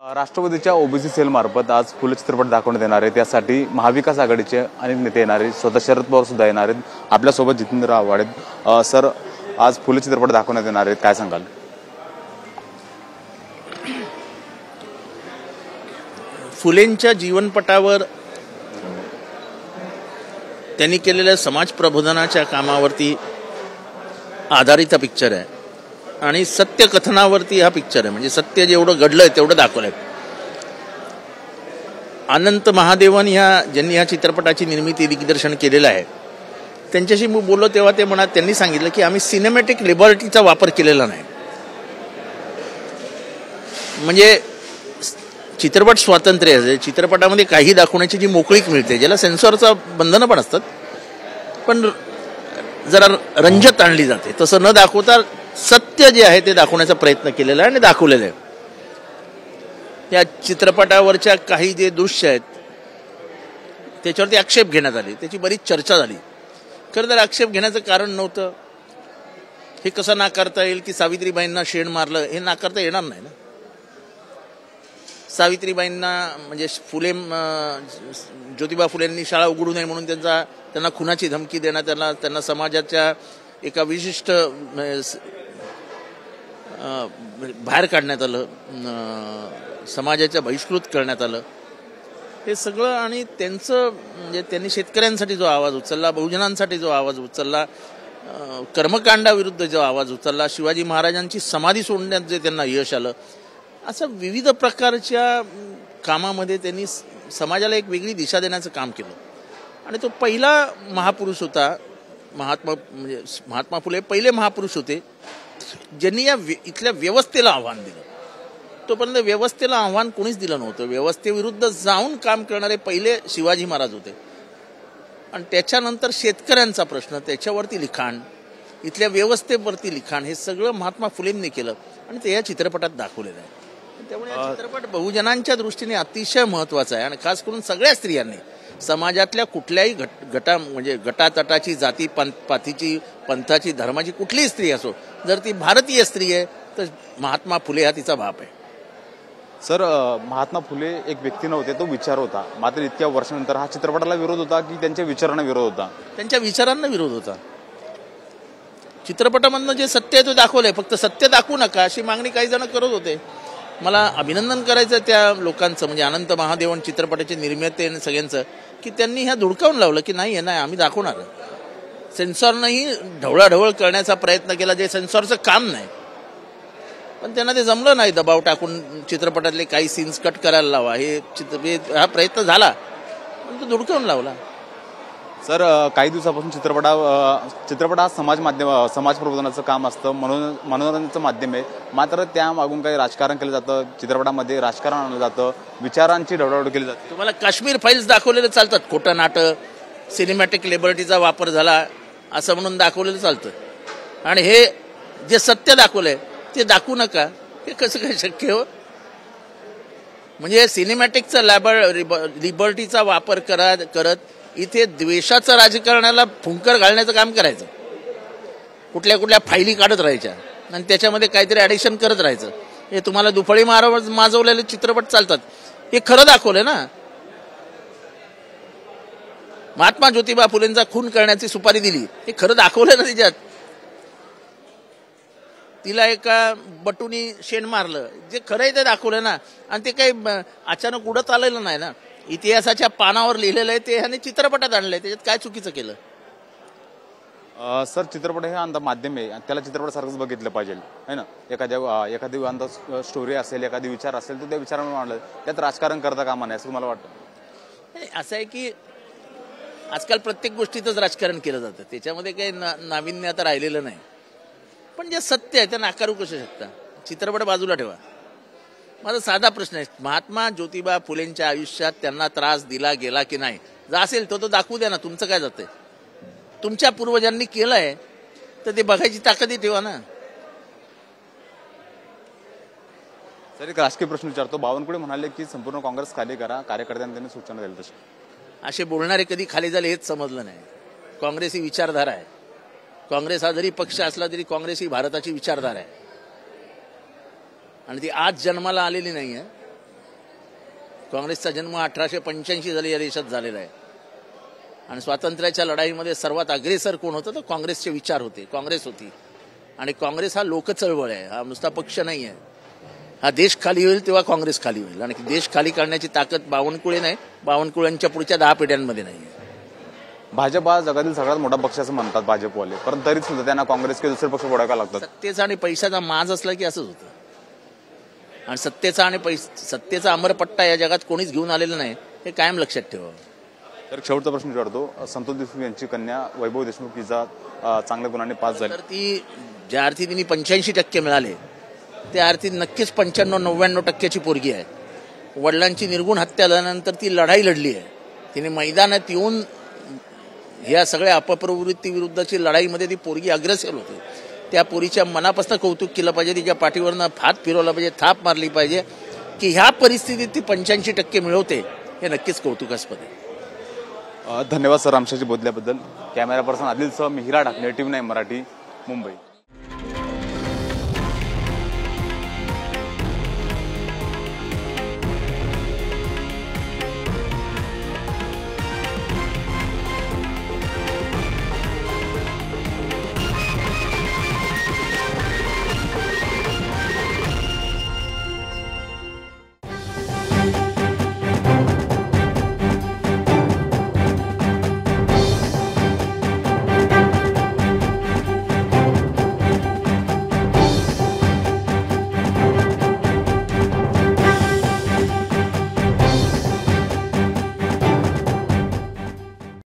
राष्ट्रवादीच्या OBC sale मार्फत आज फुले चित्रपट दाखवण्यात येणार आहे। त्यासाठी महाविकास आघाडीचे अनेक नेते येणार आहेत, स्वतः शरद पवार सुद्धा येणार आहेत, आपल्यासोबत जितेंद्र आव्हाड आहेत। सर, आज फुले चित्रपट दाखवण्यात येणार आहेत, काय सांगाल? फुलेंच्या जीवनपटावर त्यांनी केलेल्या समाज प्रबोधनाच्या कामावरती आधारित हा पिक्चर आहे आणि सत्य कथनावरती हा पिक्चर आहे। म्हणजे सत्य जेवढं घडलंय तेवढं दाखवलंय। अनंत महादेवन ज्यांनी ह्या चित्रपटाची निर्मिती दिग्दर्शन केलेलं आहे त्यांच्याशी मी बोललो तेव्हा त्यांनी सांगितलं की आम्ही सिनेमॅटिक लिबर्टीचा वापर केलेला नाही। म्हणजे चित्रपट स्वातंत्र्य आहे, चित्रपटामध्ये काही दाखवण्याची जी मोकळीक मिळते, ज्याला सेन्सॉरचं बंधनं पण असतात, पण जरा रंजत आणली जाते, तसं न दाखवता सत्य जे आहे ते दाखवण्याचा प्रयत्न केलेला आहे आणि दाखवलेलं आहे। त्या चित्रपटावरच्या काही जे दृश्य आहेत त्याच्यावरती आक्षेप घेण्यात आले, त्याची बरीच चर्चा झाली। खरं तर आक्षेप घेण्याचं कारण नव्हतं। हे कसं नाकारता येईल की सावित्रीबाईंना शेण मारलं, हे नाकारता येणार नाही ना। सावित्रीबाईंना म्हणजे ज्योतिबा फुलेंनी शाळा उघडू नये म्हणून त्यांना खुनाची धमकी देण्यात आला, त्यांना समाजाच्या एका विशिष्ट बाहेर काढण्यात आलं, समाजाच्या बहिष्कृत करण्यात आलं, हे सगळं। आणि त्यांचं म्हणजे त्यांनी शेतकऱ्यांसाठी जो आवाज उचलला, बहुजनांसाठी जो आवाज उचलला, कर्मकांडाविरुद्ध जो आवाज उचलला, शिवाजी महाराजांची समाधी सोडण्यात जे त्यांना यश आलं, असं विविध प्रकारच्या कामामध्ये त्यांनी समाजाला एक वेगळी दिशा देण्याचं काम केलं। आणि तो पहिला महापुरुष होता, महात्मा फुले पहिले महापुरुष होते ज्यांनी इथल्या व्यवस्थेला आव्हान दिलं। तोपर्यंत व्यवस्थेला आव्हान कोणीच दिलं नव्हतं। व्यवस्थेविरुद्ध जाऊन काम करणारे पहिले शिवाजी महाराज होते। आणि त्याच्यानंतर शेतकऱ्यांचा प्रश्न, त्याच्यावरती लिखाण, इथल्या व्यवस्थेवरती लिखाण, हे सगळं महात्मा फुलेंनी केलं आणि ते या चित्रपटात दाखवलेलं आहे। त्यामुळे हा चित्रपट बहुजनांच्या दृष्टीने अतिशय महत्वाचा आहे आणि खास करून सगळ्या स्त्रियांनी, समाजातल्या कुठल्याही म्हणजे गटातटाची, जाती पातीची, पंथाची, धर्माची कुठलीही स्त्री असो, जर ती भारतीय स्त्री आहे तर महात्मा फुले हा तिचा बाप आहे। सर, महात्मा फुले एक व्यक्ती नव्हते, तो विचार होता। मात्र इतक्या वर्षानंतर हा चित्रपटाला विरोध होता की त्यांच्या विचारांना विरोध होता? त्यांच्या विचारांना विरोध होता। चित्रपटामधनं जे सत्य आहे ते दाखवलंय, फक्त सत्य दाखवू नका अशी मागणी काही जण करत होते। मला अभिनंदन करायचं त्या लोकांचं, म्हणजे अनंत महादेवन चित्रपटाचे निर्माते आणि सगळ्यांचं, की त्यांनी ह्या धुडकावून लावलं की नाही आम्ही दाखवणार। सेन्सॉरनंही ढवळाढवळ करण्याचा प्रयत्न केला, जे सेन्सॉरचं काम नाही, पण त्यांना ते जमलं नाही। दबाव टाकून चित्रपटातले काही सीन्स कट करायला लावा, हा प्रयत्न झाला पण तो धुडकावून लावला। सर, काही दिवसापासून चित्रपट हा समाज प्रबोधनाचं काम असतं, मनोरंजनाचं माध्यम आहे। मात्र त्यामागून काही राजकारण केलं जातं, चित्रपटामध्ये राजकारण आणलं जातं, विचारांची ढवळाढवळ केली जाते। तुम्हाला काश्मीर फाईल्स दाखवलेलं चालतात, खोटं नाटक, सिनेमॅटिक लिबर्टीचा वापर झाला असं म्हणून दाखवलेलं चालतं, आणि हे जे सत्य दाखवलंय ते दाखवू नका, हे कसं काय शक्य हो? म्हणजे सिनेमॅटिकचा लिबर्टीचा वापर करत इथे द्वेषाचं राजकारणाला फुंकर घालण्याचं काम करायचं, कुठल्या फायली काढत राहायच्या आणि त्याच्यामध्ये काहीतरी ॲडिशन करत राहायचं। हे तुम्हाला दुफळी माजवलेले चित्रपट चालतात, हे खरं दाखवलंय ना। महात्मा ज्योतिबा फुलेंचा खून करण्याची सुपारी दिली, हे खरं दाखवलं ना तिच्यात। तिला एका बटूनी शेण मारलं, जे खरं आहे ते दाखवलं ना। आणि ते काही अचानक उडत आलेलं नाही ना, इतिहासाच्या पानावर लिहिलेलं आहे ते ह्याने चित्रपटात आणलंय, त्याच्यात काय चुकीचं केलं? सर, चित्रपट हे अंत माध्यम आहे, त्याला चित्रपटासारखंच बघितलं पाहिजे, है ना। एखादी स्टोरी असेल, एखादी विचार असेल तर त्या विचारांवर आणलं, त्यात राजकारण करता कामा नये असं मला वाटतं। असं आहे की आजकाल प्रत्येक गोष्टीतच राजकारण केलं जातं, त्याच्यामध्ये काही नाविन्य आता राहिलेलं नाही। पण जे सत्य आहे ते नाकारू कसं शकता? चित्रपट बाजूला ठेवा। माझा साधा प्रश्न आहे, महात्मा ज्योतिबा फुलेंच्या आयुष्यात त्यांना त्रास दिला गेला की नाही? जर असेल तो दाखवू द्या ना, तुमचं काय जातंय? तुमच्या पूर्वजांनी केलंय तर ते बघायची ताकदी ठेवा ना। सर, एक राजकीय प्रश्न विचारतो। बावनकुळे म्हणाले की संपूर्ण काँग्रेस खाली करा, कार्यकर्त्यांनी त्यांनी सूचना दिली, तशी असे बोलणारे कधी खाली झाले हेच समजलं नाही। काँग्रेस ही विचारधारा आहे, काँग्रेस हा जरी पक्ष असला तरी काँग्रेस ही भारताची विचारधारा आहे आणि ती आज जन्माला आलेली नाहीये, काँग्रेसचा जन्म 1885 साली या देशात झालेला आहे आणि स्वातंत्र्याच्या लढाईमध्ये सर्वात अग्रेसर कोण होतं तर काँग्रेसचे विचार होते, काँग्रेस होती. आणि काँग्रेस हा लोकचळवळ आहे, हा नुसता पक्ष नाही आहे. हा देश खाली होईल तेव्हा काँग्रेस खाली होईल आणि देश खाली करण्याची ताकद बावनकुळे नाही, बावनकुळ्यांच्या पुढच्या 10 पिढ्यांमध्ये नाही आहे. भाजप हा जगातील सगळ्यात मोठा पक्ष असं म्हणतात भाजपवाले, परंतु तरी सुद्धा त्यांना काँग्रेस किंवा दुसरे पक्ष फोडायला लागतात. सत्तेचा आणि पैशाचा माज असला की असंच होतं. आणि सत्तेचा अमरपट्टा या जगात कोणीच घेऊन आलेलं नाही, हे कायम लक्षात ठेवावं. तर शेवटचा प्रश्न विचारतो, संतोष देशमुख यांची कन्या वैभव देशमुख हिचा चांगल्या गुणांनी पास झाली, तर ती ज्या अर्थी तिने 85% मिळाले त्या अर्थी नक्कीच 95-99% पोरगी आहे. वडिलांची निर्गुण हत्या झाल्यानंतर ती लढाई लढली आहे. तिने मैदानात येऊन या सगळ्या अपप्रवृत्ती विरुद्धची लढाईमध्ये ती पोरगी अग्रेसर होती. त्या पोरीच्या मनापासून कौतुक केलं पाहिजे, तिच्या पाठीवरनं हात फिरवला पाहिजे, थाप मारली पाहिजे की ह्या परिस्थितीत ती 85% मिळवते, हे नक्कीच कौतुकास्पद आहे. धन्यवाद सर आमच्याशी बोलल्याबद्दल. Camera person आदिलसह Mihira Dhakane, TV9 Marathi, Mumbai.